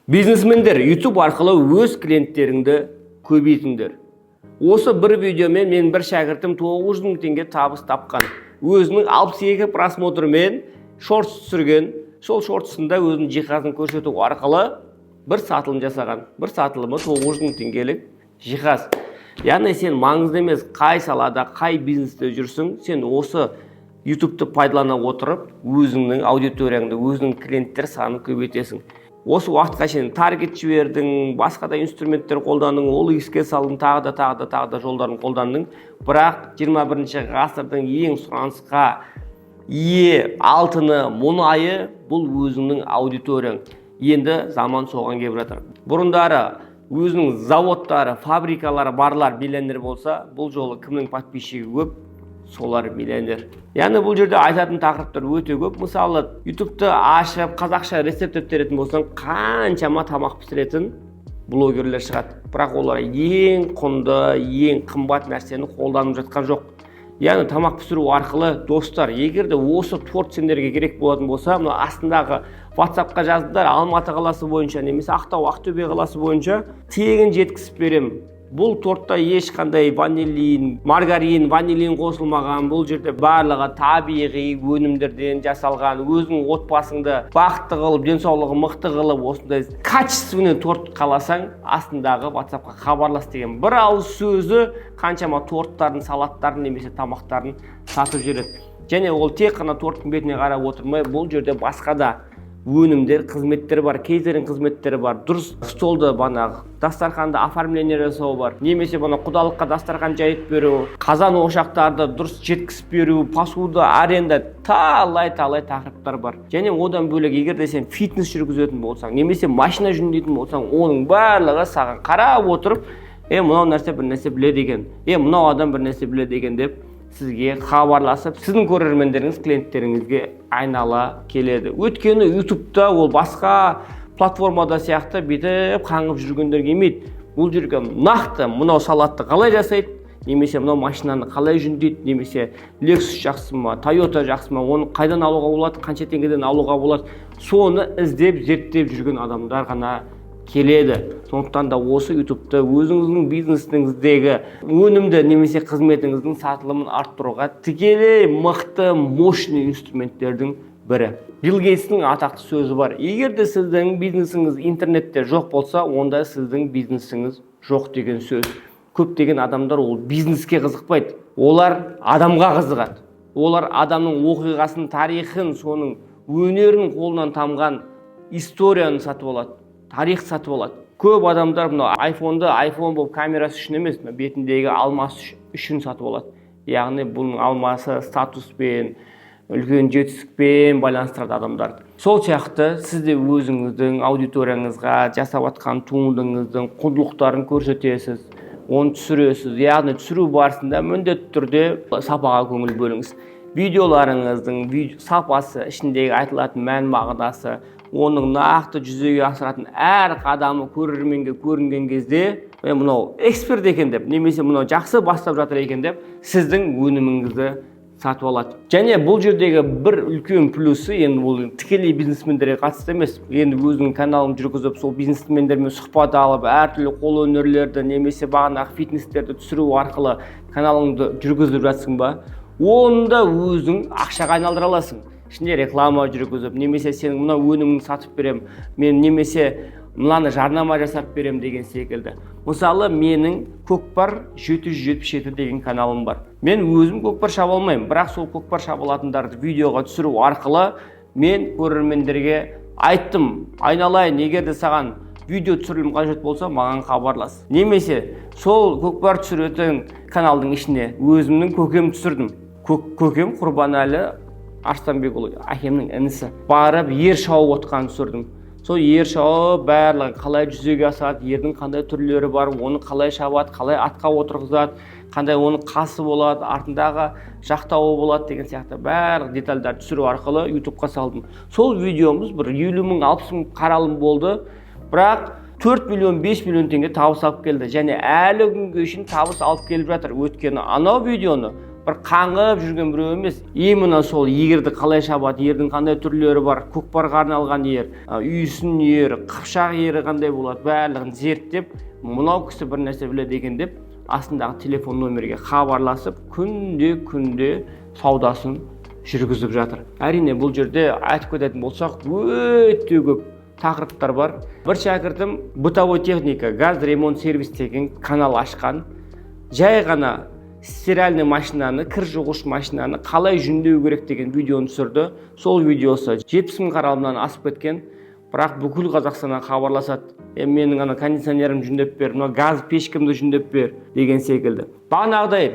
Бизнесмендер YouTube арқылы өз клиенттеріңді көбейтіңдер. Осы бір видеомен мен бір шәкіртім 900 мың теңге табыс тапқан. Өзінің 62 просмотрмен шорт түсірген, сол шортсында өзінің жиһазын көрсету арқылы бір сатылым жасаған. Бір сатылымы 900 мың теңгелік жиһаз. Яғни сен маңызды емес қай салада, қай бизнесте жүрсің, сен осы YouTube'ты пайдалана отырып, өзіңнің аудиторияңды, өзіңнің клиенттер санын көбейтесің. Осы уақытқа шейін таргет жібердің, басқа да инструменттер қолдандың, ол іске салдың, тағы да жолдарын қолдандың. Бірақ 21-ші ғасырдың ең сұранысқа ие алтыны, мұнайы бұл өзіңнің аудиторияң. Енді заман соған келіп жатыр. Бұрындары өзінің заводтары, фабрикалары барлар миллионер болса, бұл жолы кімнің подписчигі көп? Солар миллионер. Яғни бұл жерде айтатын тақырыптар өте көп. Мысалы, YouTube'ты ашып, қазақша рецепт беретін болсаң, қаншама тамақ пісіретін блогерлер шығады. Бірақ олар ең құнды, ең қымбат нәрсені қолданып жатқан жоқ. Яғни тамақ пісіру арқылы, достар, егер де осы торт сендерге керек болатын болса, мына астындағы WhatsApp-қа жаздыңдар, Алматы қаласы бойынша немесе Ақтау, Ақтөбе қаласы бойынша тегін жеткізіп берем. Бұл тортта ешқандай ванилин, маргарин, ванилин қосылмаған. Бұл жерде барлығы табиғи өнімдерден жасалған. Өзің отбасыңды бақытты қылып, денсаулығы мықты қылып, осындай качественный торт қаласаң, астындағы WhatsApp-қа хабарлас деген бір ауыз сөзі қаншама торттарын, салаттарын немесе тамақтарын сатып жүреді. Және ол тек қана торттың бетіне қарап отырмай, бұл жерде басқа да өнімдер, қызметтер бар, кейтерін қызметтері бар. Дұрыс столды банағы, дастарханды оформление жасау бар. Немесе бана құдалыққа дастархан жайып беру, қазан ошақтарды дұрыс жеткізіп беру, посуда, аренда, талай тақырыптар бар. Және одан бөлек, егер де сен фитнес жүргізетін болсаң, немесе машина жөндейтін болсаң, оның барлығы саған қарап отырып, мынау нәрсе бір нәрсе біледі екен, мынау адам бір нәрсе біледі екен деп сізге хабарласып, сіздің көрермендеріңіз, клиенттеріңізге айнала келеді. Өйткені YouTube'да ол басқа платформада сияқты бетіп қаңып жүргендер келмейді. Бұл жерге нақты мынау салатты қалай жасайды, немесе мынау машинаны қалай жөндейді, немесе Lexus жақсы ма, Toyota жақсы ма, оны қайдан алуға болады, қанша теңгеден алуға болады, соны іздеп, зерттеп жүрген адамдар ғана келеді. Сондықтан да осы YouTube'ты өзіңіздің бизнесіңіздегі өнімді немесе қызметіңіздің сатылымын арттыруға тікелей мықты, мощный инструменттердің бірі. Билл Гейтстің атақты сөзі бар. Егер де сіздің бизнесіңіз интернетте жоқ болса, онда сіздің бизнесіңіз жоқ деген сөз. Көптеген адамдар ол бизнеске қызықпайды. Олар адамға қызығады. Олар адамның оқиғасын, тарихын, соның өнерін қолынан тамған историяны сатып алады. Тарих сатып алады. Көп адамдар мына айфонды айфон болып камерасы үшін емес, бетіндегі алмасы үшін сатып алады. Яғни бұның алмасы статуспен, үлкен жетістікпен байланыстырады адамдарды. Сол сияқты сіз де өзіңіздің аудиторияңызға жасап жатқан туындыңыздың құндылықтарын көрсетесіз, оны түсіресіз. Яғни түсіру барысында міндетті түрде сапаға көңіл бөліңіз. Видеоларыңыздың сапасы, ішіндегі айтылатын мән мағынасы, оның нақты жүзеге асыратын әр қадамы көрерменге көрінген кезде, мынау эксперт екен деп, немесе мынау жақсы бастап жатыр екен деп, сіздің өніміңізді сатып алады. Және бұл жердегі бір үлкен плюсы, енді бұл тікелей бизнесмендерге қатысты емес. Енді өзінің каналын жүргізіп, сол бизнесмендермен сұхбат алып, әртүрлі қол өнерлерді, немесе бағанағы фитнестерді түсіру арқылы каналыңды жүргізіп жатсың ба, оны да өзің ақшаға айналдыра аласың. Ішінде реклама жүргізіп, немесе сенің мына өніміңді сатып берем, мен немесе мынаны жарнама жасап берем деген секілді. Мысалы, менің көкпар 777 деген каналым бар. Мен өзім көкпар шаба алмаймын, бірақ сол көкпар шабалатындарды видеоға түсіру арқылы мен көрермендерге айттым, айналайын, егер де саған видео түсірілім қажет болса, маған хабарлас. Немесе сол көкпар түсіретін каналдың ішіне өзімнің көкем түсірдім. Көкем Құрбанәлі Арыстанбекұлы, әкемнің інісі. Барып ер шауып отқан түсірдім. Сол ер шауып барлығы қалай жүзеге асады, ердің қандай түрлері бар, оны қалай шабады, қалай атқа отырғызады, қандай оның қасы болады, артындағы жақтауы болады деген сияқты барлық детальдар түсіру арқылы YouTube-қа салдым. Сол видеомыз бір 50 мың, 60 мың қаралым болды, бірақ 4 миллион, 5 миллион теңге табыс алып келді. Және әлі күнге үшін табыс алып келіп жатыр. Өйткені анау видеоны бір қаңғып жүрген біреу емес. Именно сол егерді қалай шабады, ердің қандай түрлері бар, көкпарға арналған ер, үйсін ер, қыпшақ ері қандай болады, барлығын зерттеп, мынау кісі бір нәрсе біледі екен деп, астындағы телефон номерге хабарласып, күнде саудасын жүргізіп жатыр. Әрине бұл жерде айтып кететін болсақ, өте көп тақырыптар бар. Бір шәкіртім бытовой техника, газ ремонт сервис деген канал ашқан. Жай ғана стиральный машинаны, кір жуғыш машинаны қалай жөндеу керек деген видеоны түсірді. Сол видеосы 70 000 қаралымнан асып кеткен. Бірақ бүкіл Қазақстаннан хабарласады. Менің ана кондиционерім жөндеп бер, мына газ пешкімді жөндеп бер деген секілді. Бағанағыдай,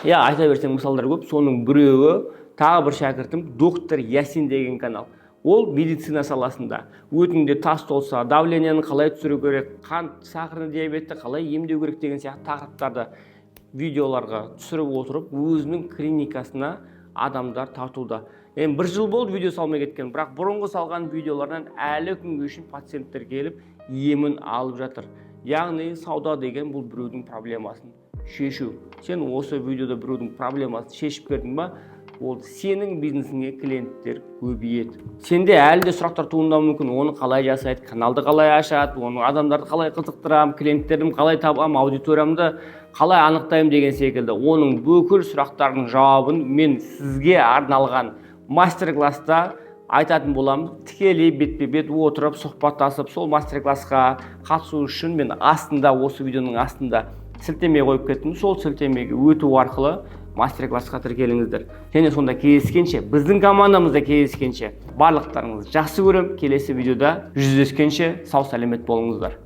айта берсең мысалдар көп. Соның біреуі тағы бір шәкіртім доктор Ясин деген канал. Ол медицина саласында. Өтіңде тас толса, давлениені қалай түсіру керек, қант, сахарный диабетті қалай емдеу керек деген сияқты тақырыптарды видеоларға түсіріп отырып, өзінің клиникасына адамдар тартуда. Бір жыл болды видео салмай кеткен, бірақ бұрынғы салған видеолардан әлі күнге үшін пациенттер келіп емін алып жатыр. Яғни сауда деген бұл біреудің проблемасын шешу. Сен осы видеода біреудің проблемасын шешіп бердің ба, ол сенің бизнесіңе клиенттер көбейеді. Сенде әлі де сұрақтар туындауы мүмкін, оны қалай жасайды, каналды қалай ашады, оны адамдарды қалай қызықтырамын, клиенттерімді қалай табамын, аудиториямды қалай анықтаймын деген секілді. Оның бүкіл сұрақтардың жауабын мен сізге арналған мастер-класста айтатын боламын. Тікелей бетпе-бет отырып, сұхбаттасып, сол мастер-классқа қатысу үшін мен астында, осы видеоның астында сілтеме қойып кеттім. Сол сілтемеге өту арқылы мастер-классқа тіркеліңіздер. Және сонда кездескенше, біздің командамызда кездескенше, барлықтарыңызды жақсы көрем. Келесі видеода жүздескенше сау сәлемет болыңыздар.